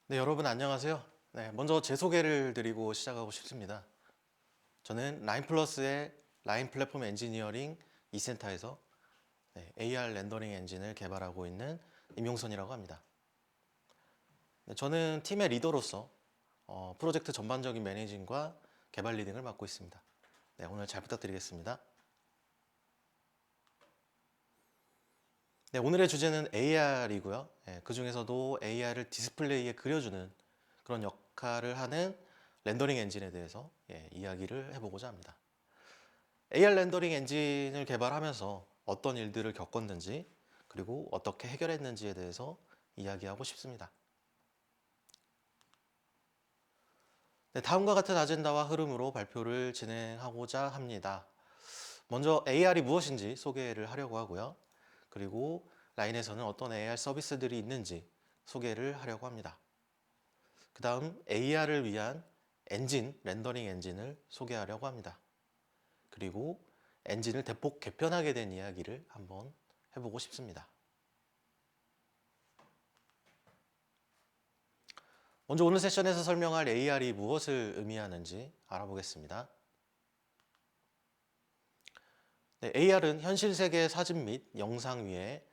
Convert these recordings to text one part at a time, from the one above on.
네, 여러분 안녕하세요. 네, 먼저 제 소개를 드리고 시작하고 싶습니다. 저는 라인플러스의 라인 플랫폼 엔지니어링 2센터에서 AR 렌더링 엔진을 개발하고 있는 임용선이라고 합니다. 네, 저는 팀의 리더로서 프로젝트 전반적인 매니징과 개발 리딩을 맡고 있습니다. 네, 오늘 잘 부탁드리겠습니다. 네, 오늘의 주제는 AR이고요. 그 중에서도 AR을 디스플레이에 그려주는 그런 역할을 하는 렌더링 엔진에 대해서 이야기를 해보고자 합니다. AR 렌더링 엔진을 개발하면서 어떤 일들을 겪었는지 그리고 어떻게 해결했는지에 대해서 이야기하고 싶습니다. 네, 다음과 같은 아젠다와 흐름으로 발표를 진행하고자 합니다. 먼저 AR이 무엇인지 소개를 하려고 하고요. 그리고 라인에서는 어떤 AR 서비스들이 있는지 소개를 하려고 합니다. 그 다음 AR을 위한 엔진, 렌더링 엔진을 소개하려고 합니다. 그리고 엔진을 대폭 개편하게 된 이야기를 한번 해보고 싶습니다. 먼저 오늘 세션에서 설명할 AR이 무엇을 의미하는지 알아보겠습니다. 네, AR은 현실 세계의 사진 및 영상 위에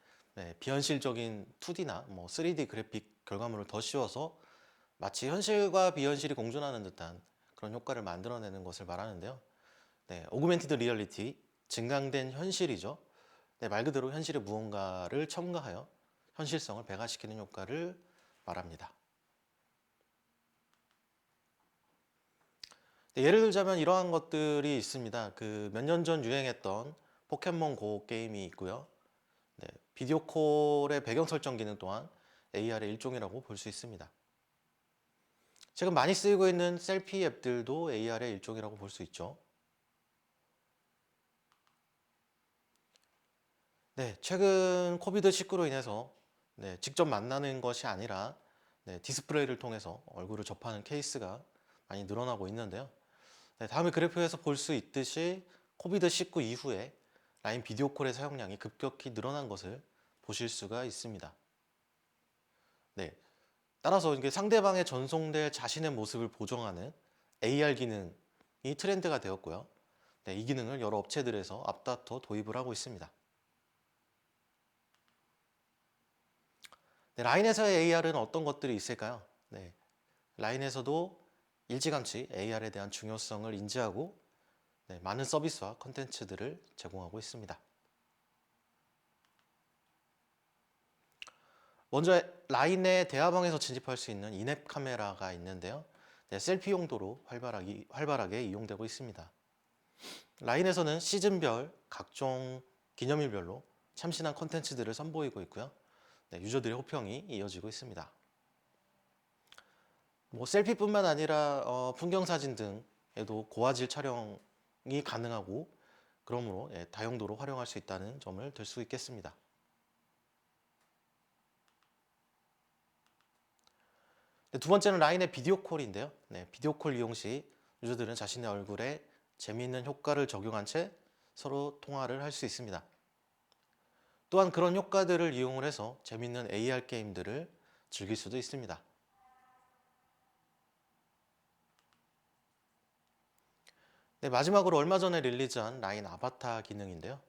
비현실적인 2D나 3D 그래픽 결과물을 더 씌워서 마치 현실과 비현실이 공존하는 듯한 그런 효과를 만들어내는 것을 말하는데요. 네, 오그멘티드 리얼리티, 증강된 현실이죠. 네, 말 그대로 현실에 무언가를 첨가하여 현실성을 배가시키는 효과를 말합니다. 네, 예를 들자면 이러한 것들이 있습니다. 그 몇 년 전 유행했던 포켓몬 고 게임이 있고요. 네, 비디오 콜의 배경 설정 기능 또한 AR의 일종이라고 볼 수 있습니다. 지금 많이 쓰이고 있는 셀피 앱들도 AR의 일종이라고 볼 수 있죠. 네, 최근 코비드-19로 인해서 직접 만나는 것이 아니라 디스플레이를 통해서 얼굴을 접하는 케이스가 많이 늘어나고 있는데요. 다음에 그래프에서 볼 수 있듯이 코비드-19 이후에 라인 비디오 콜의 사용량이 급격히 늘어난 것을 보실 수가 있습니다. 네, 따라서 이게 상대방의 전송될 자신의 모습을 보정하는 AR 기능이 트렌드가 되었고요. 네, 이 기능을 여러 업체들에서 앞다퉈 도입을 하고 있습니다. 네, 라인에서의 AR은 어떤 것들이 있을까요? 네, 라인에서도 일찌감치 AR에 대한 중요성을 인지하고 많은 서비스와 컨텐츠들을 제공하고 있습니다. 먼저 라인의 대화방에서 진입할 수 있는 인앱 카메라가 있는데요. 셀피 용도로 활발하게 이용되고 있습니다. 라인에서는 시즌별, 각종 기념일별로 참신한 컨텐츠들을 선보이고 있고요. 유저들의 호평이 이어지고 있습니다. 셀피뿐만 아니라 풍경 사진 등에도 고화질 촬영이 가능하고 그러므로 다용도로 활용할 수 있다는 점을 들 수 있겠습니다. 두 번째는 라인의 비디오 콜인데요. 비디오 콜 이용 시 유저들은 자신의 얼굴에 재미있는 효과를 적용한 채 서로 통화를 할 수 있습니다. 또한 그런 효과들을 이용을 해서 재미있는 AR 게임들을 즐길 수도 있습니다. 마지막으로 얼마 전에 릴리즈한 라인 아바타 기능인데요.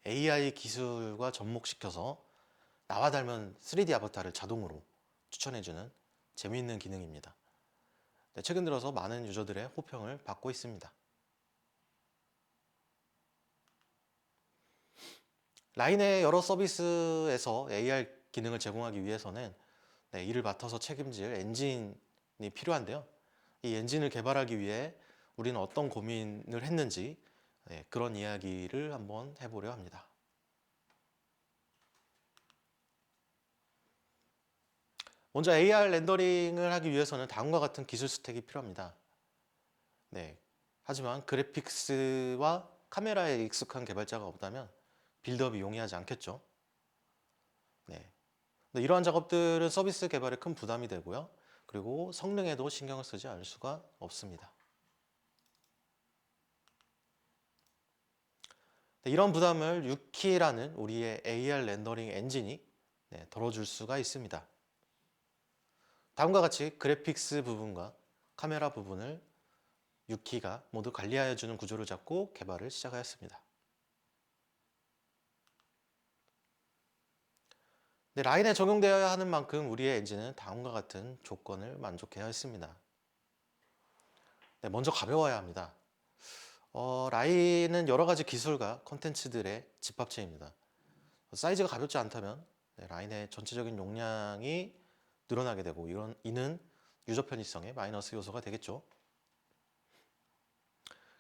AI 기술과 접목시켜서 나와 닮은 3D 아바타를 자동으로 추천해주는 재미있는 기능입니다. 최근 들어서 많은 유저들의 호평을 받고 있습니다. 라인의 여러 서비스에서 AR 기능을 제공하기 위해서는 이를 맡아서 책임질 엔진이 필요한데요. 이 엔진을 개발하기 위해 우리는 어떤 고민을 했는지 그런 이야기를 한번 해보려 합니다. 먼저 AR 렌더링을 하기 위해서는 다음과 같은 기술 스택이 필요합니다. 하지만 그래픽스와 카메라에 익숙한 개발자가 없다면 빌드업이 용이하지 않겠죠. 이러한 작업들은 서비스 개발에 큰 부담이 되고요. 그리고 성능에도 신경을 쓰지 않을 수가 없습니다. 이런 부담을 유키라는 우리의 AR 렌더링 엔진이 덜어줄 수가 있습니다. 다음과 같이 그래픽스 부분과 카메라 부분을 6기가 모두 관리하여주는 구조를 잡고 개발을 시작하였습니다. 네, 라인에 적용되어야 하는 만큼 우리의 엔진은 다음과 같은 조건을 만족해야 했습니다. 네, 먼저 가벼워야 합니다. 라인은 여러 가지 기술과 콘텐츠들의 집합체입니다. 사이즈가 가볍지 않다면 라인의 전체적인 용량이 늘어나게 되고 이는 유저 편의성의 마이너스 요소가 되겠죠.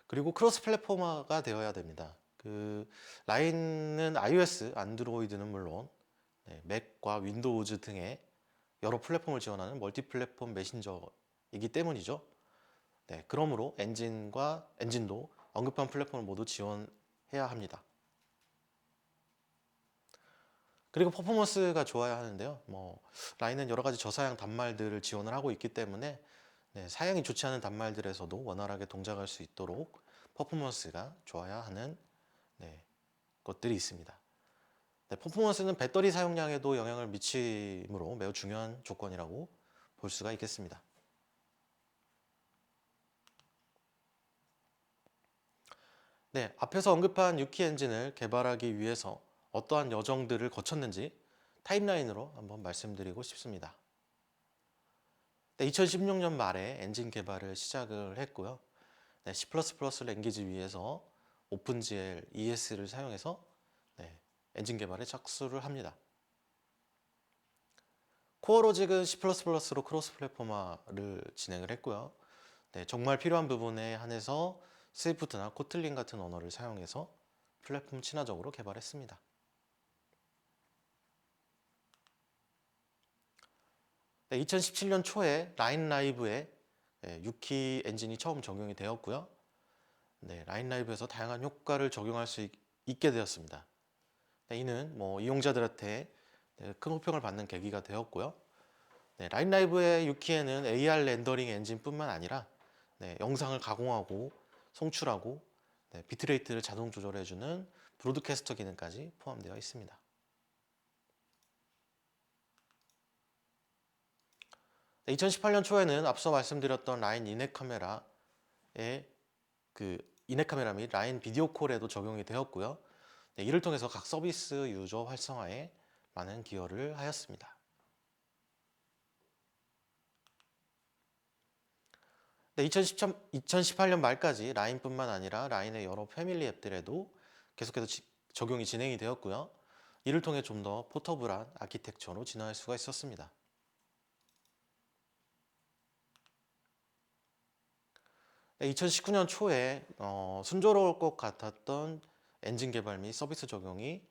그리고 크로스 플랫포머가 되어야 됩니다. 라인은 iOS, 안드로이드는 물론 맥과 윈도우즈 등의 여러 플랫폼을 지원하는 멀티 플랫폼 메신저이기 때문이죠. 그러므로 엔진도 언급한 플랫폼을 모두 지원해야 합니다. 그리고 퍼포먼스가 좋아야 하는데요. 라인은 여러 가지 저사양 단말들을 지원을 하고 있기 때문에 사양이 좋지 않은 단말들에서도 원활하게 동작할 수 있도록 퍼포먼스가 좋아야 하는 것들이 있습니다. 퍼포먼스는 배터리 사용량에도 영향을 미치므로 매우 중요한 조건이라고 볼 수가 있겠습니다. 앞에서 언급한 6키 엔진을 개발하기 위해서 어떠한 여정들을 거쳤는지 타임라인으로 한번 말씀드리고 싶습니다. 2016년 말에 엔진 개발을 시작을 했고요. C++ 랭귀지 위에서 오픈GL ES를 사용해서 엔진 개발에 착수를 합니다. 코어 로직은 C++로 크로스 플랫포머를 진행을 했고요. 정말 필요한 부분에 한해서 스위프트나 코틀린 같은 언어를 사용해서 플랫폼 친화적으로 개발했습니다. 2017년 초에 라인 라이브에 6키 엔진이 처음 적용이 되었고요. 라인 라이브에서 다양한 효과를 적용할 수 있게 되었습니다. 이는 이용자들한테 큰 호평을 받는 계기가 되었고요. 라인 라이브의 6키에는 AR 렌더링 엔진뿐만 아니라 영상을 가공하고 송출하고 비트레이트를 자동 조절해주는 브로드캐스터 기능까지 포함되어 있습니다. 2018년 초에는 앞서 말씀드렸던 라인 이넥 카메라의 이넥 카메라 및 라인 비디오 콜에도 적용이 되었고요. 이를 통해서 각 서비스 유저 활성화에 많은 기여를 하였습니다. 2018년 말까지 라인뿐만 아니라 라인의 여러 패밀리 앱들에도 계속해서 적용이 진행이 되었고요. 이를 통해 좀 더 포터블한 아키텍처로 진화할 수가 있었습니다. 2019년 초에 순조로울 것 같았던 엔진 개발 및 서비스 적용이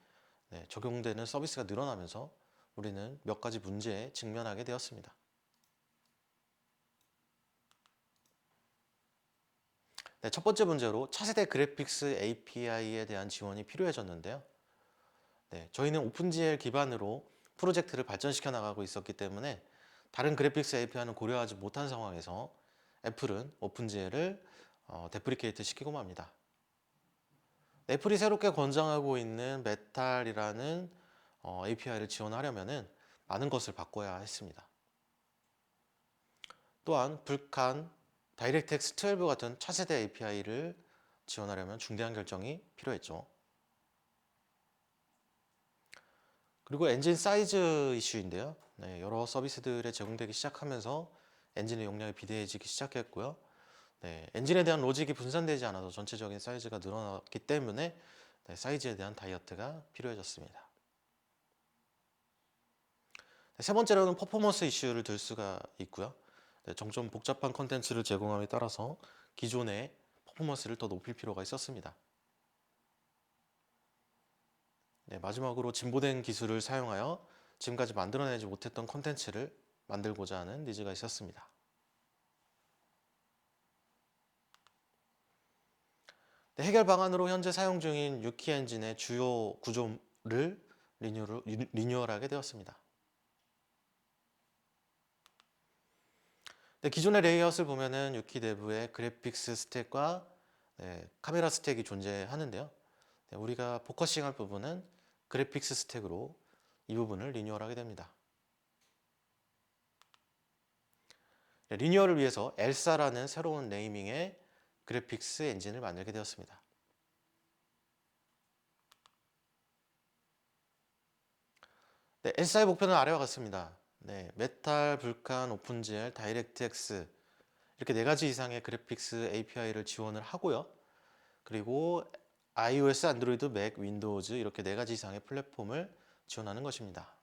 적용되는 서비스가 늘어나면서 우리는 몇 가지 문제에 직면하게 되었습니다. 첫 번째 문제로 차세대 그래픽스 API에 대한 지원이 필요해졌는데요. 저희는 오픈GL 기반으로 프로젝트를 발전시켜 나가고 있었기 때문에 다른 그래픽스 API는 고려하지 못한 상황에서 애플은 오픈GL을 데프리케이트 시키고 맙니다. 애플이 새롭게 권장하고 있는 메탈이라는 API를 지원하려면 많은 것을 바꿔야 했습니다. 또한 불칸, 다이렉트X 12 같은 차세대 API를 지원하려면 중대한 결정이 필요했죠. 그리고 엔진 사이즈 이슈인데요. 여러 서비스들에 제공되기 시작하면서 엔진의 용량이 비대해지기 시작했고요. 엔진에 대한 로직이 분산되지 않아서 전체적인 사이즈가 늘어났기 때문에 사이즈에 대한 다이어트가 필요해졌습니다. 세 번째로는 퍼포먼스 이슈를 들 수가 있고요. 점점 복잡한 콘텐츠를 제공함에 따라서 기존의 퍼포먼스를 더 높일 필요가 있었습니다. 마지막으로 진보된 기술을 사용하여 지금까지 만들어내지 못했던 콘텐츠를 만들고자 하는 니즈가 있었습니다. 해결 방안으로 현재 사용 중인 6키 엔진의 주요 구조를 리뉴얼하게 되었습니다. 기존의 레이아웃을 보면은 6키 내부에 그래픽스 스택과 카메라 스택이 존재하는데요. 우리가 포커싱할 부분은 그래픽스 스택으로 이 부분을 리뉴얼하게 됩니다. 네, 리니어를 위해서 엘사라는 새로운 네이밍의 그래픽스 엔진을 만들게 되었습니다. 네, 엘사의 목표는 아래와 같습니다. 네, 메탈, 불칸, 오픈GL, 다이렉트X 이렇게 4가지 이상의 그래픽스 API를 지원을 하고요. 그리고 iOS, 안드로이드, 맥, 윈도우즈 이렇게 4가지 이상의 플랫폼을 지원하는 것입니다.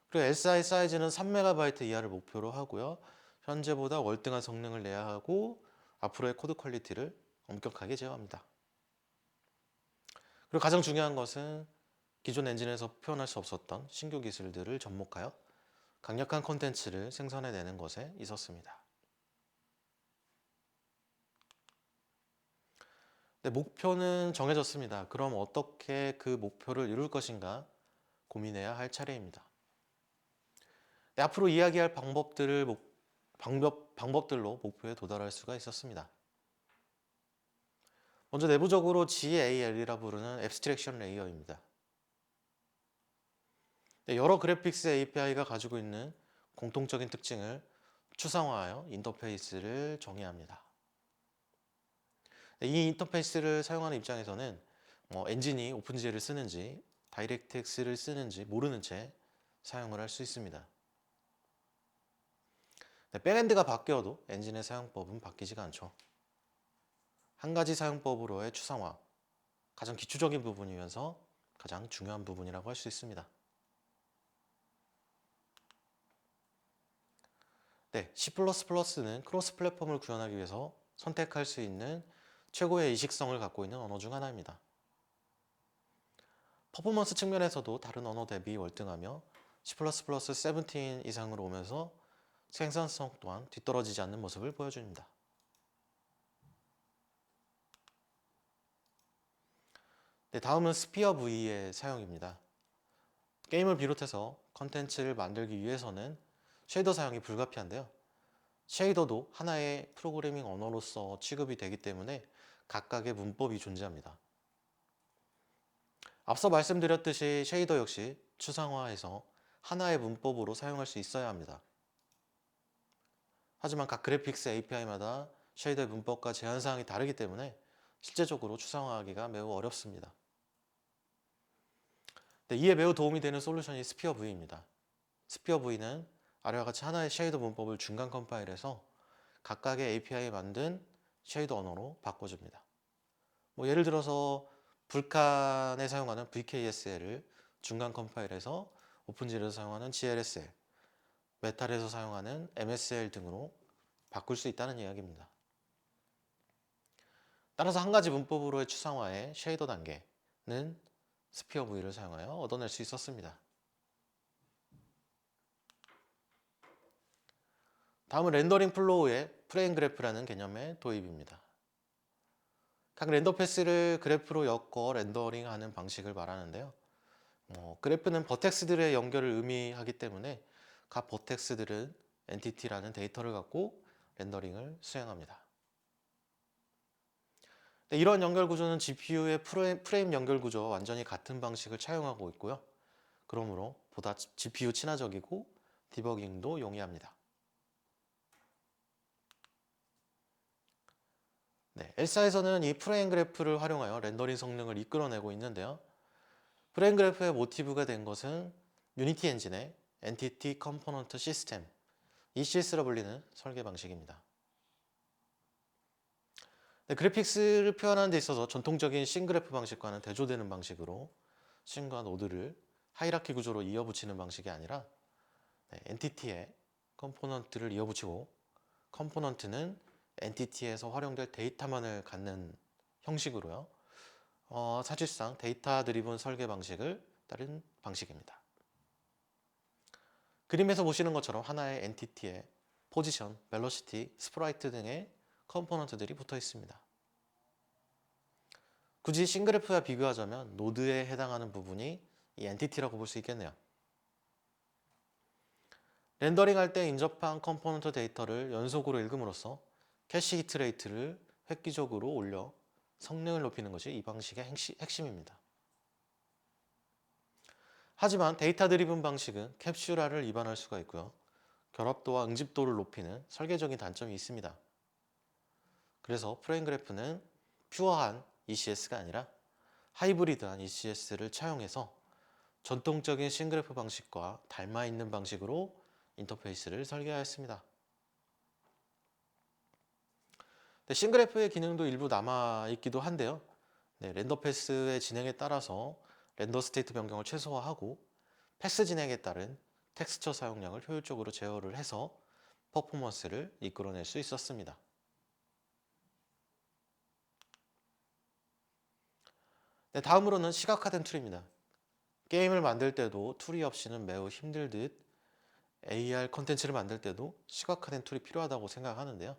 그리고 엘사의 사이즈는 3MB 이하를 목표로 하고요. 현재보다 월등한 성능을 내야 하고 앞으로의 코드 퀄리티를 엄격하게 제어합니다. 그리고 가장 중요한 것은 기존 엔진에서 표현할 수 없었던 신규 기술들을 접목하여 강력한 콘텐츠를 생성해내는 것에 있었습니다. 네, 목표는 정해졌습니다. 그럼 어떻게 그 목표를 이룰 것인가 고민해야 할 차례입니다. 네, 앞으로 이야기할 방법들로 목표에 도달할 수가 있었습니다. 먼저 내부적으로 GAL이라 부르는 앱스트랙션 레이어입니다. 네, 여러 그래픽스 API가 가지고 있는 공통적인 특징을 추상화하여 인터페이스를 정의합니다. 네, 이 인터페이스를 사용하는 입장에서는 엔진이 오픈GL을 쓰는지 다이렉트X를 쓰는지 모르는 채 사용을 할 수 있습니다. 네, 백엔드가 바뀌어도 엔진의 사용법은 바뀌지가 않죠. 한 가지 사용법으로의 추상화, 가장 기초적인 부분이면서 가장 중요한 부분이라고 할 수 있습니다. 네, C++는 크로스 플랫폼을 구현하기 위해서 선택할 수 있는 최고의 이식성을 갖고 있는 언어 중 하나입니다. 퍼포먼스 측면에서도 다른 언어 대비 월등하며 C++17 이상으로 오면서 생산성 또한 뒤떨어지지 않는 모습을 보여줍니다. 네, 다음은 스피어 V의 사용입니다. 게임을 비롯해서 컨텐츠를 만들기 위해서는 쉐이더 사용이 불가피한데요. 쉐이더도 하나의 프로그래밍 언어로서 취급이 되기 때문에 각각의 문법이 존재합니다. 앞서 말씀드렸듯이 쉐이더 역시 추상화해서 하나의 문법으로 사용할 수 있어야 합니다. 하지만 각 그래픽스 API마다 쉐이더의 문법과 제한사항이 다르기 때문에 실제적으로 추상화하기가 매우 어렵습니다. 네, 이에 매우 도움이 되는 솔루션이 스피어 V입니다. 스피어 V는 아래와 같이 하나의 쉐이더 문법을 중간 컴파일해서 각각의 API에 만든 쉐이더 언어로 바꿔줍니다. 예를 들어서 불칸에 사용하는 VKSL을 중간 컴파일해서 오픈GL에서 사용하는 GLSL, 메탈에서 사용하는 MSL 등으로 바꿀 수 있다는 이야기입니다. 따라서 한 가지 문법으로의 추상화의 쉐이더 단계는 스피어 V를 사용하여 얻어낼 수 있었습니다. 다음은 렌더링 플로우의 프레임 그래프라는 개념의 도입입니다. 각 렌더 패스를 그래프로 엮어 렌더링하는 방식을 말하는데요. 그래프는 버텍스들의 연결을 의미하기 때문에 각 버텍스들은 엔티티라는 데이터를 갖고 렌더링을 수행합니다. 네, 이런 연결 구조는 GPU의 프레임 연결 구조와 완전히 같은 방식을 차용하고 있고요. 그러므로 보다 GPU 친화적이고 디버깅도 용이합니다. 네, 엘사에서는 이 프레임 그래프를 활용하여 렌더링 성능을 이끌어내고 있는데요. 프레임 그래프의 모티브가 된 것은 유니티 엔진의 엔티티 컴포넌트 시스템, ECS로 불리는 설계 방식입니다. 네, 그래픽스를 표현하는 데 있어서 전통적인 싱그래프 방식과는 대조되는 방식으로 싱과 노드를 하이라키 구조로 이어붙이는 방식이 아니라 엔티티에 컴포넌트를 이어붙이고 컴포넌트는 엔티티에서 활용될 데이터만을 갖는 형식으로요. 사실상 데이터 드리븐 설계 방식을 따른 방식입니다. 그림에서 보시는 것처럼 하나의 엔티티에 포지션, 벨로시티, 스프라이트 등의 컴포넌트들이 붙어 있습니다. 굳이 싱그래프와 비교하자면 노드에 해당하는 부분이 이 엔티티라고 볼 수 있겠네요. 렌더링할 때 인접한 컴포넌트 데이터를 연속으로 읽음으로써 캐시 히트 레이트를 획기적으로 올려 성능을 높이는 것이 이 방식의 핵심입니다. 하지만 데이터 드리븐 방식은 캡슐화를 위반할 수가 있고요. 결합도와 응집도를 높이는 설계적인 단점이 있습니다. 그래서 프레임 그래프는 퓨어한 ECS가 아니라 하이브리드한 ECS를 차용해서 전통적인 싱그래프 방식과 닮아 있는 방식으로 인터페이스를 설계하였습니다. 싱그래프의 기능도 일부 남아있기도 한데요. 렌더 패스의 진행에 따라서 렌더 스테이트 변경을 최소화하고 패스 진행에 따른 텍스처 사용량을 효율적으로 제어를 해서 퍼포먼스를 이끌어낼 수 있었습니다. 다음으로는 시각화된 툴입니다. 게임을 만들 때도 툴이 없이는 매우 힘들듯 AR 컨텐츠를 만들 때도 시각화된 툴이 필요하다고 생각하는데요.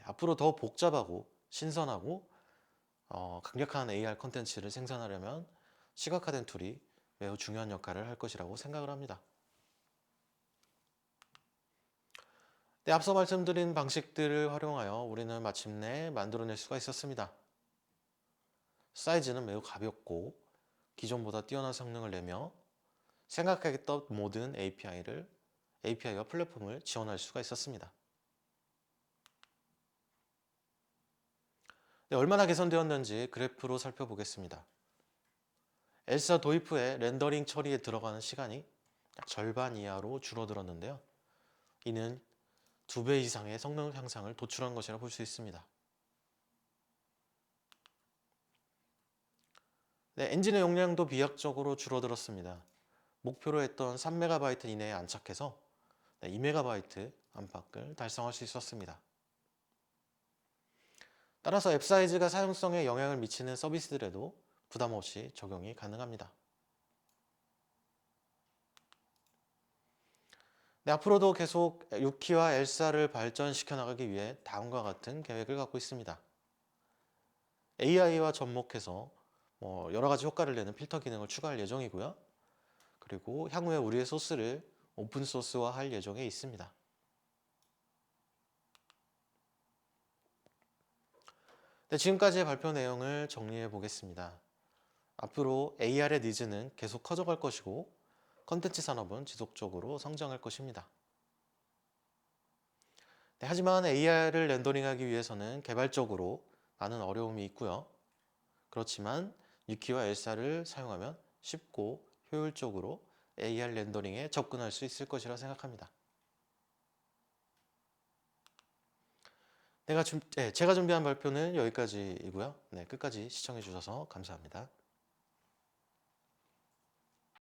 앞으로 더 복잡하고 신선하고 강력한 AR 컨텐츠를 생산하려면 시각화된 툴이 매우 중요한 역할을 할 것이라고 생각을 합니다. 앞서 말씀드린 방식들을 활용하여 우리는 마침내 만들어낼 수가 있었습니다. 사이즈는 매우 가볍고 기존보다 뛰어난 성능을 내며 생각하겠던 모든 API와 플랫폼을 지원할 수가 있었습니다. 얼마나 개선되었는지 그래프로 살펴보겠습니다. 엘사 도입 후에 렌더링 처리에 들어가는 시간이 약 절반 이하로 줄어들었는데요. 이는 2배 이상의 성능 향상을 도출한 것이라 볼 수 있습니다. 엔진의 용량도 비약적으로 줄어들었습니다. 목표로 했던 3MB 이내에 안착해서 2MB 안팎을 달성할 수 있었습니다. 따라서 앱 사이즈가 사용성에 영향을 미치는 서비스들에도 부담 없이 적용이 가능합니다. 앞으로도 계속 유키와 엘사를 발전시켜 나가기 위해 다음과 같은 계획을 갖고 있습니다. AI와 접목해서 여러 가지 효과를 내는 필터 기능을 추가할 예정이고요. 그리고 향후에 우리의 소스를 오픈 소스화할 예정에 있습니다. 지금까지의 발표 내용을 정리해 보겠습니다. 앞으로 AR의 니즈는 계속 커져갈 것이고 컨텐츠 산업은 지속적으로 성장할 것입니다. 하지만 AR을 렌더링하기 위해서는 개발적으로 많은 어려움이 있고요. 그렇지만 유키와 엘사를 사용하면 쉽고 효율적으로 AR 렌더링에 접근할 수 있을 것이라 생각합니다. 제가 준비한 발표는 여기까지이고요. 끝까지 시청해 주셔서 감사합니다.